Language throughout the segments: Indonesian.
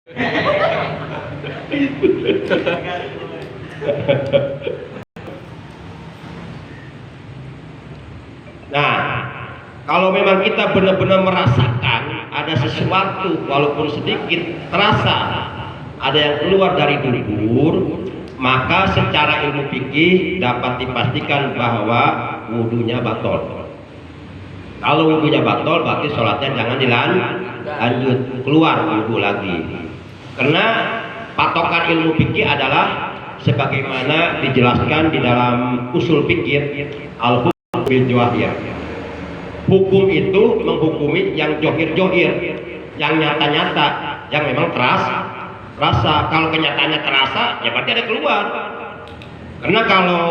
Nah, kalau memang kita benar-benar merasakan ada sesuatu walaupun sedikit terasa ada yang keluar dari dubur, maka secara ilmu fikih dapat dipastikan bahwa wudunya batal. Kalau wudunya batal, berarti sholatnya jangan dilanjut, keluar wudu lagi. Karena patokan ilmu fikih adalah sebagaimana dijelaskan di dalam usul fikih al-hukm bil jawahir. Hukum itu menghukumi yang johir-johir, yang nyata-nyata, yang memang terasa. Kalau kenyataannya terasa, ya berarti ada keluar. Karena kalau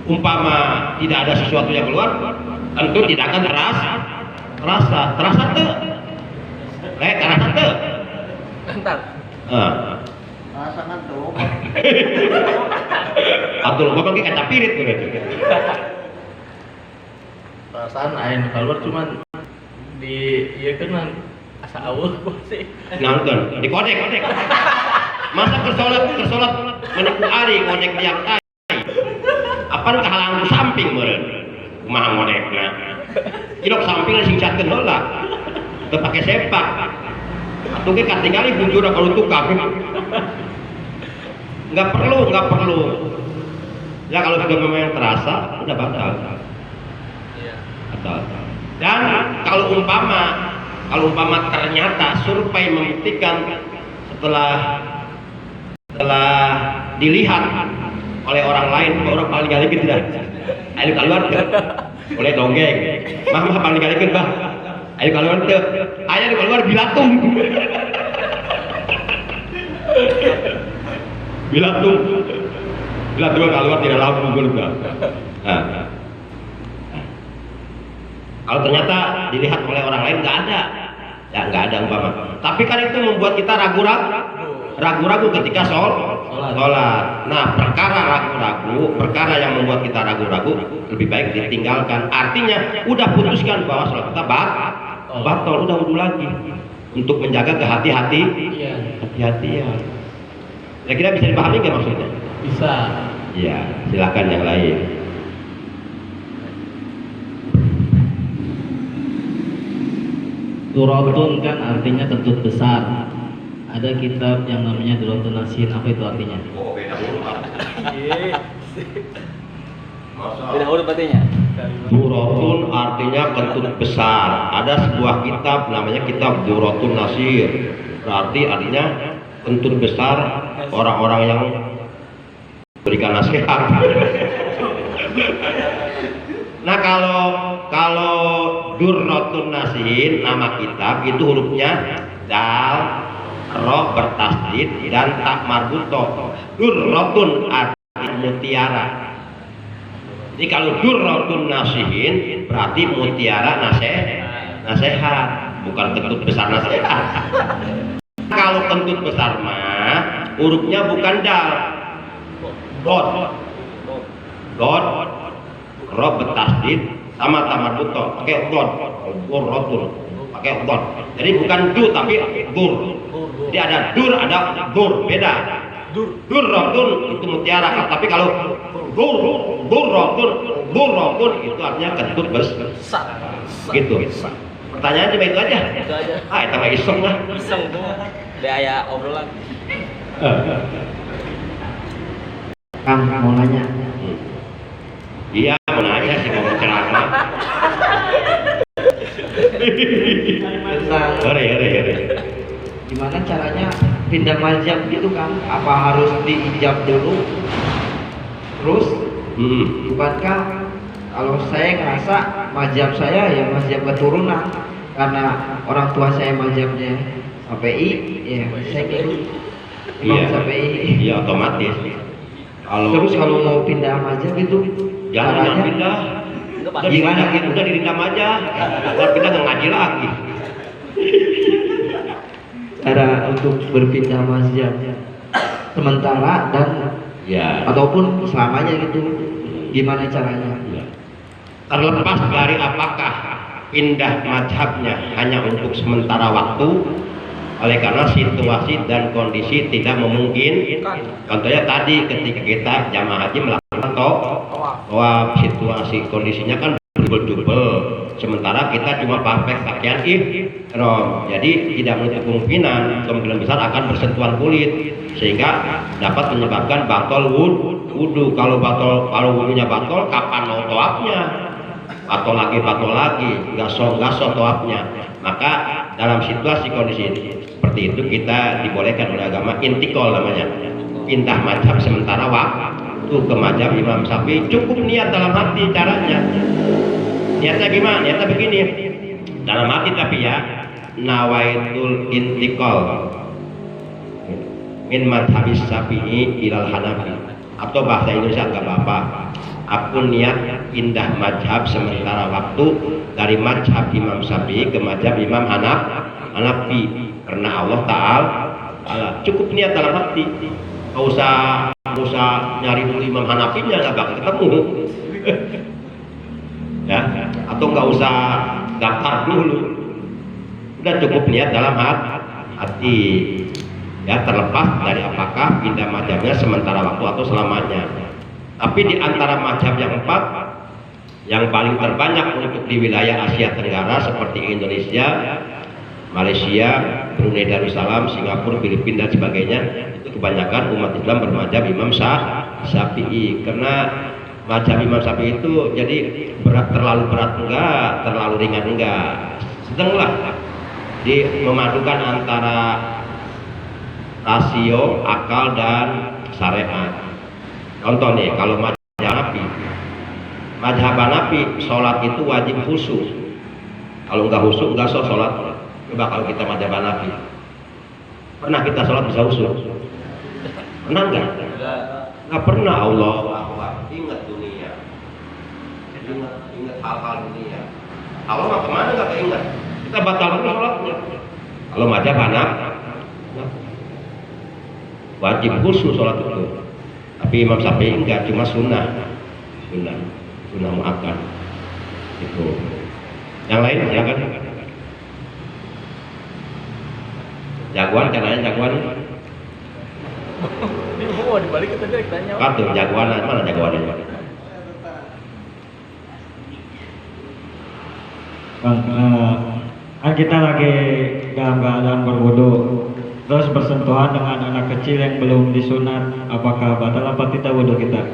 umpama tidak ada sesuatu yang keluar, tentu tidak akan terasa tuh. Terasa tuh. Entar. Rasa ngantuk. Atul gua pakai kaca pirit berarti. Perasaan air keluar cuman di iya kan asa awal sih. Nangkeun di kodek. Masa kersolat menipu ari kodek yang tai. Apaan kehalangan samping meureun. Kumaha ngodekna. Cilok samping sing catkeun heula. Teu pake sepak. Atuh ge katingali bujur kalau tukang. Nggak perlu. Ya kalau sudah memang terasa, udah batal. Iya. Batal. Dan kalau umpama ternyata survei membuktikan setelah dilihat oleh orang lain, orang paling kali tidak, ayo keluar tuh, oleh dongeng, mah paling kali bah, ayo keluar tuh, ayo keluar bilatung. Bilatung keluar tidak lampu juga. Nah. Kalau ternyata dilihat oleh orang lain nggak ada, ya nggak ada umpama. Tapi kan itu membuat kita ragu-ragu ketika sholat. Nah, perkara yang membuat kita ragu-ragu lebih baik ditinggalkan. Artinya udah putuskan bahwa sholat kita batal, udah wudu lagi untuk menjaga kehati-hatian. Kira-kira bisa dipahami nggak maksudnya? Bisa. Ya, silakan yang lain. Duratun kan artinya kentut besar. Ada kitab yang namanya Duratun Nasin. Apa itu artinya? Oh, beda huruf. Beda huruf artinya. Duratun artinya kentut besar. Ada sebuah kitab namanya kitab Duratun Nasir. Berarti artinya kentut besar orang-orang yang berikan nasihat. Nah, kalau Durratun Nasin nama kitab itu hurufnya dal, ro bertasdid dan tak marbuto. Durratun artinya mutiara. Jadi kalau Durratun Nasin berarti mutiara nasihat, bukan kentut besar nasihat. Kalau kentut besar mah hurufnya bukan dal, dot, ro bertasdid sama tamar buto pakai dot, rotun pakai dot. Jadi bukan du tapi dur. Jadi ada dur, ada dur, beda. Dur rotun itu mutiara, tapi kalau dur rotun itu artinya kentut besar. Gitu. Pertanyaannya cuma itu aja. Itu mah iseng lah. Iseng tuh. Daya obrolan. Kang mau nanya. Iya, mau nanya sih mau ceramah. Tentang gimana caranya pindah mazhab gitu Kang? Apa harus diijab dulu? Terus bukankah kalau saya ngerasa mazhab saya ya mazhab keturunan karena orang tua saya mazhabnya Syafi'i, ya saya ikut Imam Syafi'i. Iya otomatis. Terus kalau mau pindah mazhab itu jangan pindah. Gimana gitu? Udah dirindam aja. Kalau pindah nggak ngaji lagi. Cara untuk berpindah mazhab sementara dan Ya. ataupun selamanya gitu, gimana caranya? Ya. Terlepas dari apakah pindah mazhabnya hanya untuk sementara waktu oleh karena situasi dan kondisi tidak memungkinkan. Contohnya tadi ketika kita jamaah haji melakukan tawaf, situasi kondisinya kan jubel-jubel, sementara kita cuma pakai pakaian ihram, jadi tidak menutup kemungkinan besar akan bersentuhan kulit sehingga dapat menyebabkan batal wudhu. Kalau wudhunya batal, kapan mau tawafnya? Batal lagi, gaso tawafnya. Maka dalam situasi kondisi seperti itu kita dibolehkan oleh agama intikal namanya, pindah mazhab sementara waktu ke mazhab Imam Syafi'i. Cukup niat dalam hati. Caranya niatnya gimana? Niatnya begini, dalam hati tapi ya, nawaitul intikal min madhabis Syafi'i ilal Hanafi, atau bahasa Indonesia nggak apa-apa, aku niat pindah mazhab sementara waktu dari mazhab Imam Syafi'i ke mazhab Imam Hanafi karena Allah Ta'ala. Cukup niat dalam hati, nggak usah nyari dulu Imam Hanafinya, nggak bakal ketemu. Ya, atau nggak usah daftar dulu, udah cukup niat dalam hati. Ya, terlepas dari apakah pindah mazhabnya sementara waktu atau selamanya. Tapi di antara mazhab yang 4 yang paling terbanyak untuk di wilayah Asia Tenggara seperti Indonesia, Malaysia, Brunei Darussalam, Singapura, Filipina dan sebagainya, itu kebanyakan umat Islam bermazhab Imam Syafi'i. Karena mazhab Imam Syafi'i itu jadi terlalu berat enggak, terlalu ringan enggak, sedanglah di memadukan antara rasio, akal dan syariat. Contoh nih, kalau mazhab Hanafi sholat itu wajib khusyuk. Kalau nggak khusyuk nggak sah sholat. Coba kalau kita mazhab Hanafi, pernah kita sholat bisa khusyuk? Pernah nggak? Nggak pernah. Allah ingat dunia, ingat hal-hal dunia. Allah mah kemana nggak keinget? Kita batalkan sholatnya. Kalau mazhab Hanafi wajib khusyuk sholat itu. Tapi Imam Syafi'i enggak, cuma sunnah muakkad itu. Yang lain silakan. Jagoan, caranya jagoan. Ini mau dibalik kita direct tanya. Kartu jagoan mana jagoannya? Bang, kan kita lagi dalam keadaan berwudu, terus bersentuhan dengan anak kecil yang belum disunat, apakah batal apa tidak wudhu kita?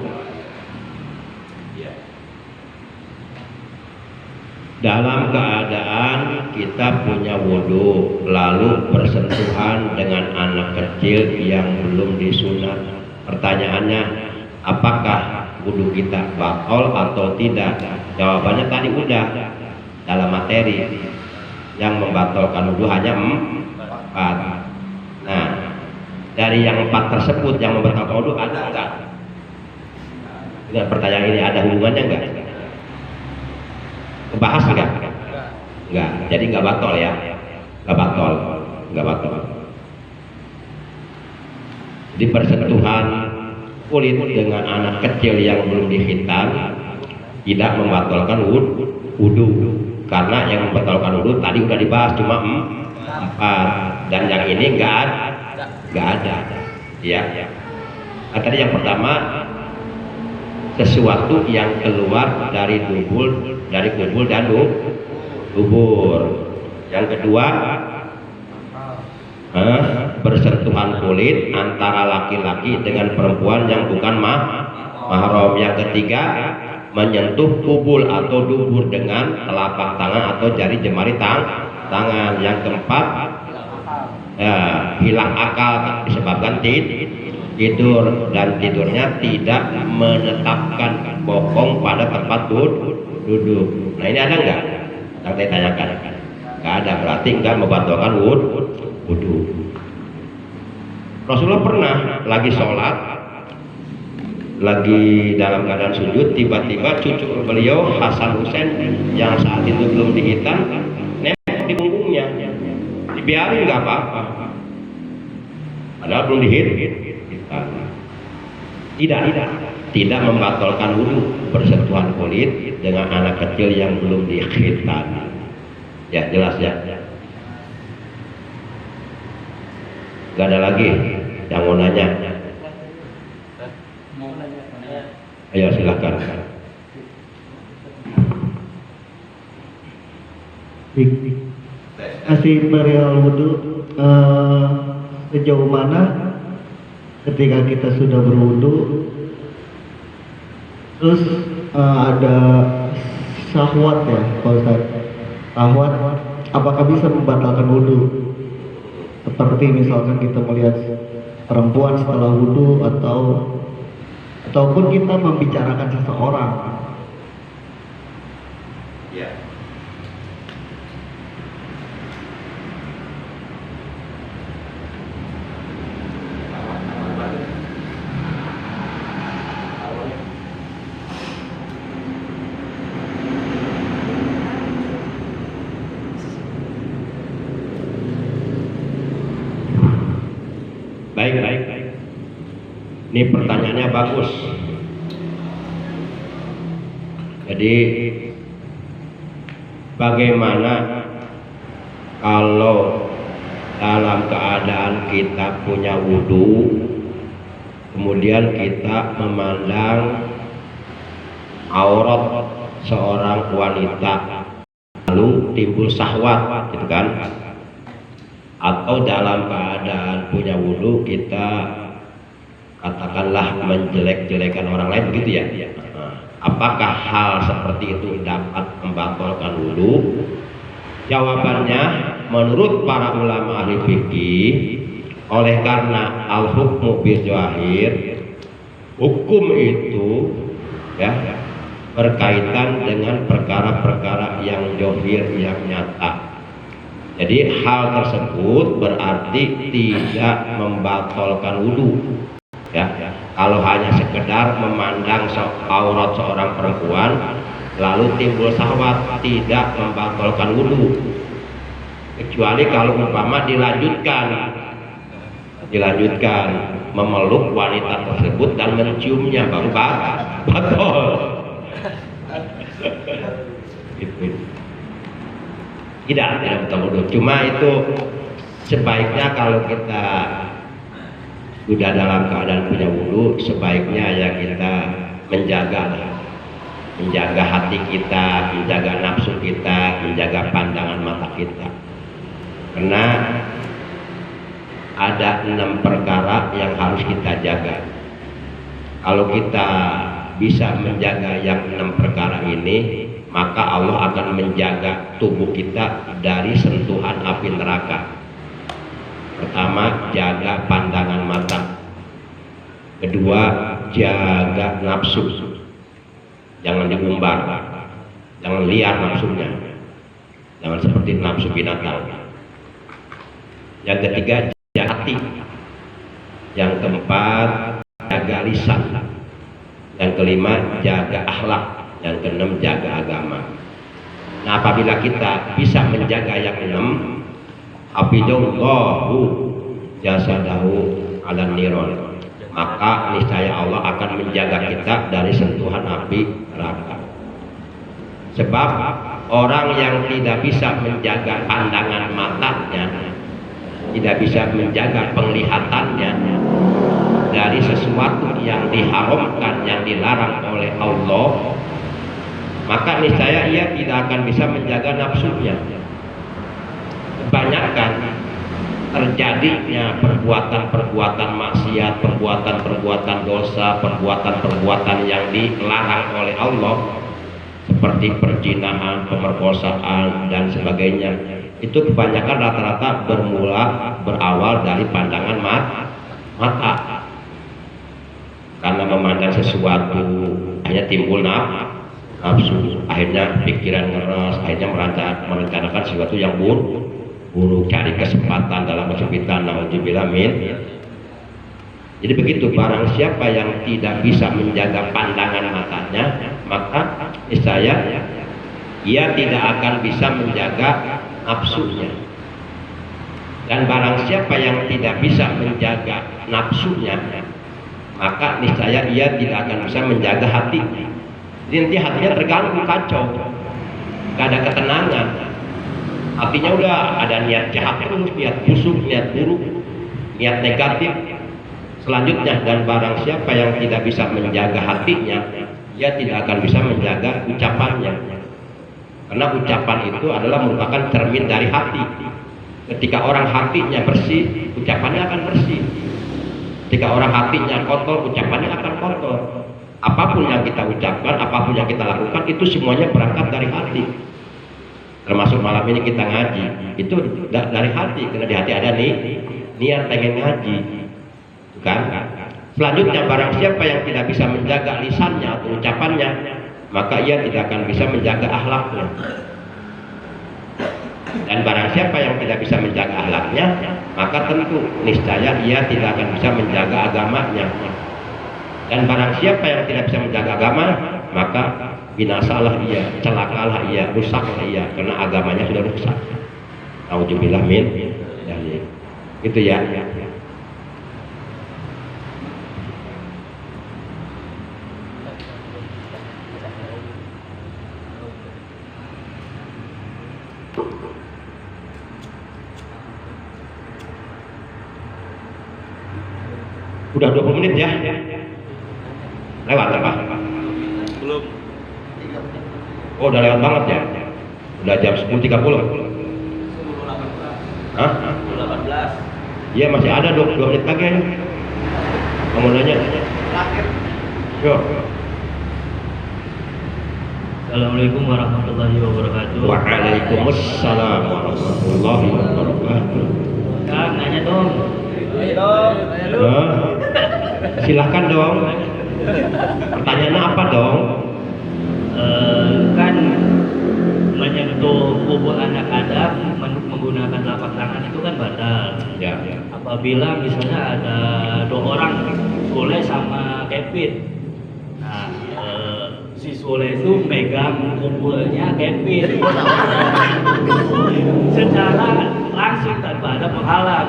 Dalam keadaan kita punya wudhu lalu bersentuhan dengan anak kecil yang belum disunat, pertanyaannya apakah wudhu kita batal atau tidak? Jawabannya tadi udah dalam materi, yang membatalkan wudhu hanya 4. Nah, dari yang 4 tersebut yang membatalkan wudhu ada enggak? Dengan pertanyaan ini ada hubungannya enggak? Kebahas enggak? Enggak. Jadi enggak batal ya. Enggak batal. Di persentuhan kulit dengan anak kecil yang belum dikhitan tidak membatalkan wudhu. Karena yang membatalkan wudhu tadi udah dibahas cuma 4, dan yang ini enggak ada. Ya. Nah, tadi yang pertama sesuatu yang keluar dari kubur dan dubur. Yang kedua bersentuhan kulit antara laki-laki dengan perempuan yang bukan mahram. Yang ketiga menyentuh kubul atau dubur dengan telapak tangan atau jari jemari tangan. Yang keempat hilang akal disebabkan tidur, dan tidurnya tidak menetapkan bokong pada tempat duduk. Nah, ini ada nggak? Yang saya tanyakan. Nggak ada, berarti nggak membatalkan wudhu. Rasulullah pernah lagi sholat, lagi dalam keadaan sujud, tiba-tiba cucu beliau Hasan Husain yang saat itu belum dihitan nempel di punggungnya, dibiarin nggak apa-apa, padahal belum dihitan. Tidak membatalkan wudhu bersentuhan kulit dengan anak kecil yang belum dikhitan. Ya, jelas ya. Gak ada lagi yang mau nanya? Ayo silahkan. Kasih perihal wudhu, sejauh mana ketika kita sudah berwudhu terus ada syahwat ya Pak Ustaz, syahwat apakah bisa membatalkan wudhu? Seperti misalkan kita melihat perempuan setelah wudhu ataupun kita membicarakan seseorang. Ya. Baik. Ini pertanyaannya bagus. Jadi bagaimana kalau dalam keadaan kita punya wudhu, kemudian kita memandang aurat seorang wanita, lalu timbul syahwat, gitu kan? Atau dalam keadaan punya wudhu kita katakanlah menjelek-jelekan orang lain, begitu ya? Apakah hal seperti itu dapat membatalkan wudhu? Jawabannya, menurut para ulama ahli fikih, oleh karena al-hukmu bil zahir, hukum itu ya berkaitan dengan perkara-perkara yang zahir, yang nyata. Jadi hal tersebut berarti tidak membatalkan wudhu. Ya, kalau hanya sekedar memandang aurat seorang perempuan lalu timbul syahwat, tidak membatalkan wudhu. Kecuali kalau umpama dilanjutkan memeluk wanita tersebut dan menciumnya, baru batal. Gitu. Tidak betul wudhu. Cuma itu sebaiknya kalau kita sudah dalam keadaan punya wudhu, sebaiknya ya kita menjaga hati kita, menjaga nafsu kita, menjaga pandangan mata kita. Karena ada 6 perkara yang harus kita jaga. Kalau kita bisa menjaga yang 6 perkara ini, maka Allah akan menjaga tubuh kita dari sentuhan api neraka. Pertama, jaga pandangan mata. Kedua, jaga nafsu. Jangan diumbar, jangan liar nafsunya, jangan seperti nafsu binatang. Yang ketiga, jaga hati. Yang keempat, jaga lisan. Yang kelima, jaga akhlak. Yang keenam, jaga agama. Nah, apabila kita bisa menjaga yang 6, hafizallahu jasadahu ala niron, maka niscaya Allah akan menjaga kita dari sentuhan api neraka. Sebab orang yang tidak bisa menjaga pandangan matanya, tidak bisa menjaga penglihatannya dari sesuatu yang diharamkan, yang dilarang oleh Allah, maka niscaya ia tidak akan bisa menjaga nafsunya. Kebanyakan terjadinya perbuatan-perbuatan maksiat, perbuatan-perbuatan dosa, perbuatan-perbuatan yang dilarang oleh Allah, seperti perzinahan, pemerkosaan dan sebagainya, itu kebanyakan rata-rata berawal dari pandangan mata. Karena memandang sesuatu hanya timbul nafsu, akhirnya pikiran ngeras, akhirnya merencanakan sesuatu yang buruk, cari kesempatan dalam kesempitan. Naudzubillah min. Jadi begitu, barang siapa yang tidak bisa menjaga pandangan matanya, maka niscaya ia tidak akan bisa menjaga nafsunya. Dan barang siapa yang tidak bisa menjaga nafsunya, maka niscaya ia tidak akan bisa menjaga hatinya. Jadi nanti hatinya terganggu, kacau, gak ada ketenangan. Hatinya udah ada niat jahat terus, niat busuk, niat buruk, niat negatif. Selanjutnya, dan barang siapa yang tidak bisa menjaga hatinya, dia tidak akan bisa menjaga ucapannya. Karena ucapan itu adalah merupakan cermin dari hati. Ketika orang hatinya bersih, ucapannya akan bersih. Ketika orang hatinya kotor, ucapannya akan kotor. Apapun yang kita ucapkan, apapun yang kita lakukan, itu semuanya berangkat dari hati. Termasuk malam ini kita ngaji, itu dari hati. Karena di hati ada nih niat pengen ngaji, kan? Selanjutnya, barang siapa yang tidak bisa menjaga lisannya atau ucapannya, maka ia tidak akan bisa menjaga akhlaknya. Dan barang siapa yang tidak bisa menjaga akhlaknya, maka tentu niscaya ia tidak akan bisa menjaga agamanya. Dan barang siapa yang tidak bisa menjaga agama, maka binasalah ia, celakalah ia, rusaklah ia, karena agamanya sudah rusak. Nauzubillah min dzalik. Itu ya. Udah 20 menit ya? Lewat apa? Belum. Oh, udah lewat banget ya? Udah jam 10.30. Hah? 18. Iya, masih ada 2 menit lagi ya. Kamu nanya? Yuk. Assalamualaikum warahmatullahi wabarakatuh. Waalaikumsalam warahmatullahi wabarakatuh. Kang, nanya dong. Nah, silahkan dong. Pertanyaannya apa dong? Kan menyentuh kubur anak Adam menggunakan telapak tangan itu kan batal. Ya. Apabila misalnya ada 2 orang, Sule sama Kevin. Nah, si Sule itu megang kuburnya Kevin secara langsung tanpa ada penghalang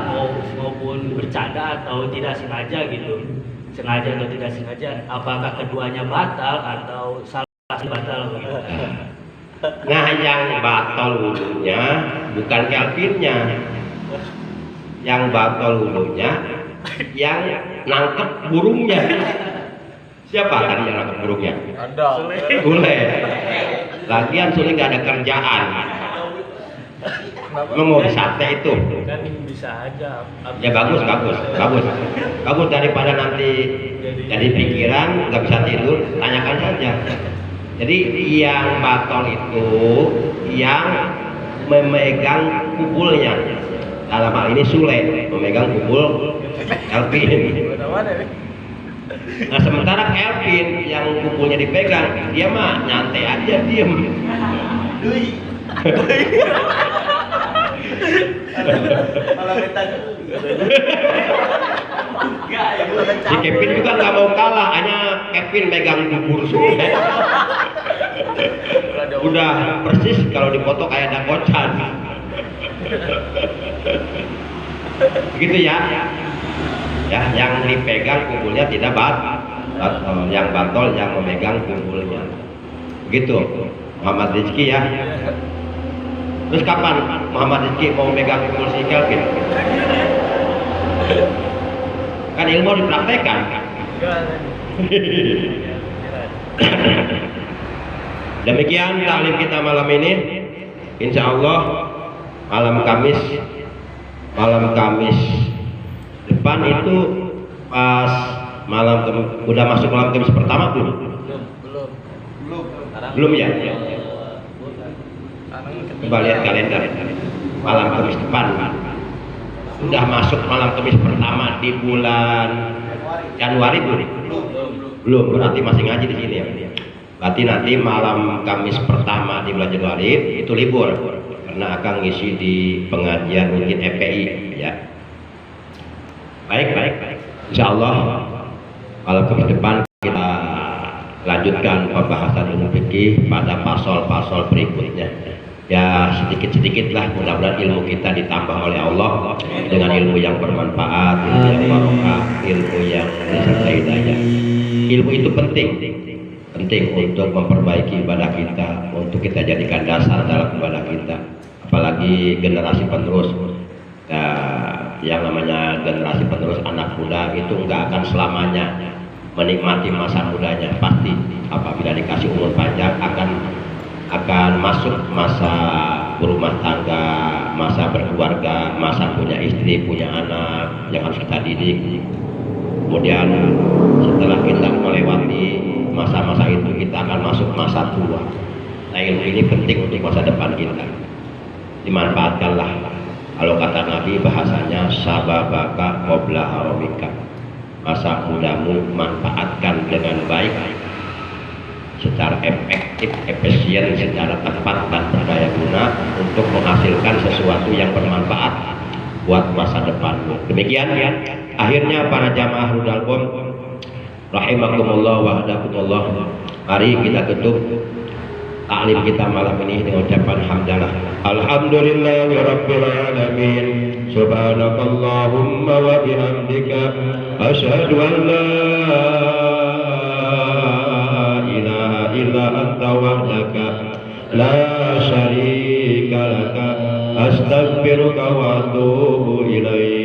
maupun bercanda atau tidak sengaja gitu. Sengaja atau tidak sengaja, apakah keduanya batal atau salah batal begitu? Nah, yang batal wudhunya bukan Kelvinnya. Yang batal wudhunya yang nangkep burungnya. Siapa tadi yang nangkep burungnya? Ada. Sule. Lagian Sule gak ada kerjaan. Mau sate itu. Kan bisa aja. Ya bagus daripada nanti jadi pikiran nggak bisa tidur, tanyakan saja. Jadi yang batal itu yang memegang kubulnya, dalam hal ini Sule memegang kubul Kelvin. Nah, sementara Kelvin yang kubulnya dipegang, dia mah nyantai aja, diem. Si Kevin juga nggak mau kalah, hanya Kevin megang kubur Sule. Udah persis kalau dipoto kayak dakocan. Begitu ya. Ya, yang dipegang kuburnya tidak batal, yang batal yang memegang kuburnya. Begitu, Muhammad Rizki ya. Terus kapan Muhammad Rizki mau megang kubur si Kelvin? Kan ilmu dipraktekkan. Demikian taklim kita malam ini. Insya Allah malam Kamis depan itu pas udah masuk malam Kamis pertama belum? Belum ya? Coba lihat kalender malam Kamis depan. Sudah masuk malam Kamis pertama di bulan Januari belum? Belum, berarti masih ngaji di sini ya. Berarti nanti malam Kamis pertama di bulan Januari itu libur karena akan ngisi di pengajian rutin FPI ya. Baik. Insya Allah malam Kamis depan kita lanjutkan pembahasan ilmu fikih pada pasal-pasal berikutnya. Ya sedikit-sedikit lah, mudah-mudahan ilmu kita ditambah oleh Allah dengan ilmu yang bermanfaat, ilmu yang barokah, ilmu yang disertai hidayah. Ilmu itu penting untuk memperbaiki ibadah kita, untuk kita jadikan dasar dalam ibadah kita, apalagi generasi penerus. Nah, yang namanya generasi penerus anak muda itu nggak akan selamanya menikmati masa mudanya. Pasti apabila dikasih umur panjang akan masuk masa berumah tangga, masa berkeluarga, masa punya istri, punya anak yang harus kita didik. Kemudian setelah kita melewati masa-masa itu, kita akan masuk masa tua. Nah, ilmu ini penting untuk masa depan kita. Dimanfaatkanlah. Kalau kata Nabi, bahasanya sababaka qabla haramika. Masa mudamu manfaatkan dengan baik, secara efektif, efisien, secara tepat dan berdaya guna untuk menghasilkan sesuatu yang bermanfaat buat masa depanmu. Demikian akhirnya para jamaah Rudal Qom rahimakumullah wa hadakumullah, mari kita tutup taklim kita malam ini dengan ucapan hamdalah. Alhamdulillahi rabbil alamin. Subhanakallahumma wa bihamdika asyhadu an la ilaha illa anta wahdaka la syarika laka astaghfiruka wa atubu ilaik.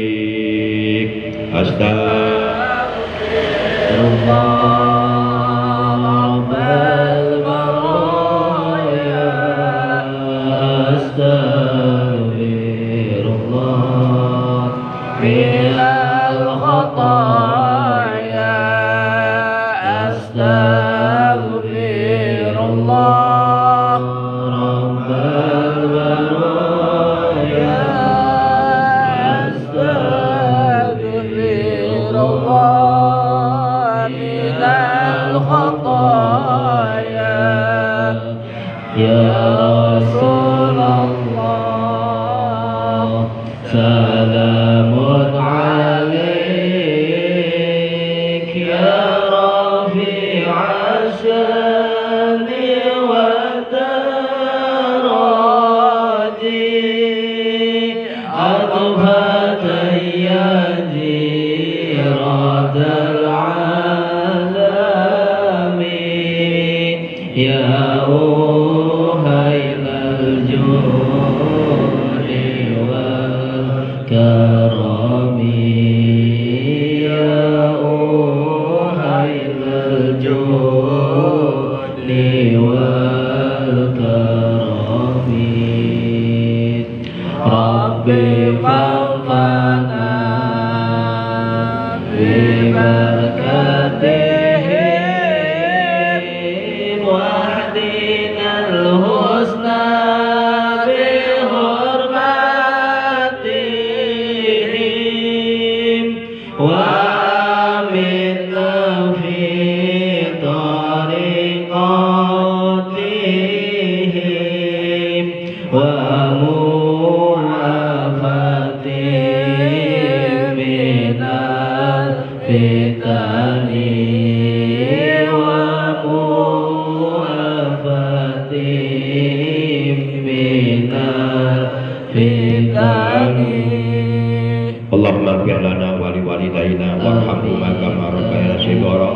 Allahumma ighfir lana wa li walidayna warhamhuma kama rabbayana shighara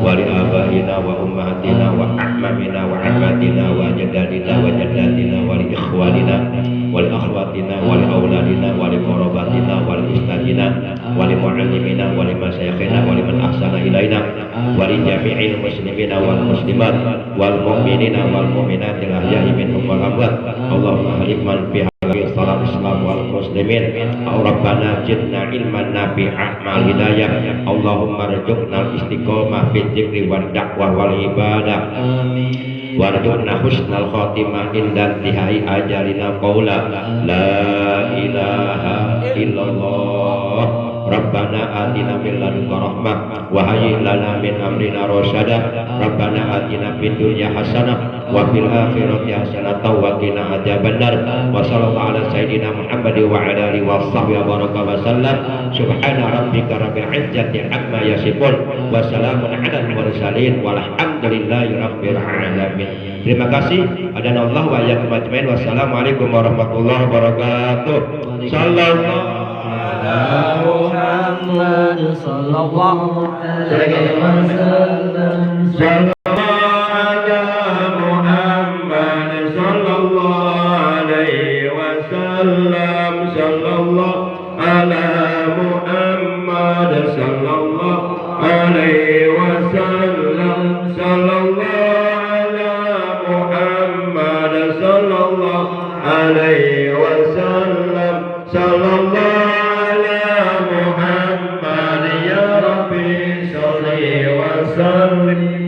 wa li abaina wa ummahatina wa ahmamina wa ammatina wa jaddadina wa jaddatina wa li ikhwanina wa li akhwatina wa li auladina wa li qarabatina wa li istadina wa li muallimina wa li masyayikhina wa li man ahsana ilaina wa li jami'il muslimina wal muslimat wal mu'minina wal mu'minat al-ahya'i minhum wal amwat. Allahumma hikman fi salam Islam wal muslimin. Rabbana zidna ilman nafi'an ma'al hidayah. Allahumma rzuqna istiqomah fi dzikri wad da'wah wal ibadah. Warzuqna husnal khatimah inda intihai ajalina qaula la ilaha illallah. Rabbana atina min ladunka rahmah wa hayyi lana min amrina rasyada. Rabbana atina fid dunya hasanah wa fil akhirati hasanah wa qina adzabannar. Wa sallallahu ala sayyidina Muhammad wa ala alihi wa sahbihi baraka wa sallam. Subhana rabbika rabbil izzati amma yasifun wa salamun alal mursalin walhamdulillahi rabbil alamin. Terima kasih. Adanallah wa iyyakum ajmain. Wassalamualaikum warahmatullahi wabarakatuh. Sallallahu Muhammad sallallahu alaihi wasallam. Muhammad sallallahu alaihi wasallam. Sallallahu alaihi Muhammad sallallahu alaihi wasallam sallallahu ala Muhammad sallallahu alaihi wasallam sallallahu ala Muhammad ya Rabbi salli wa sallim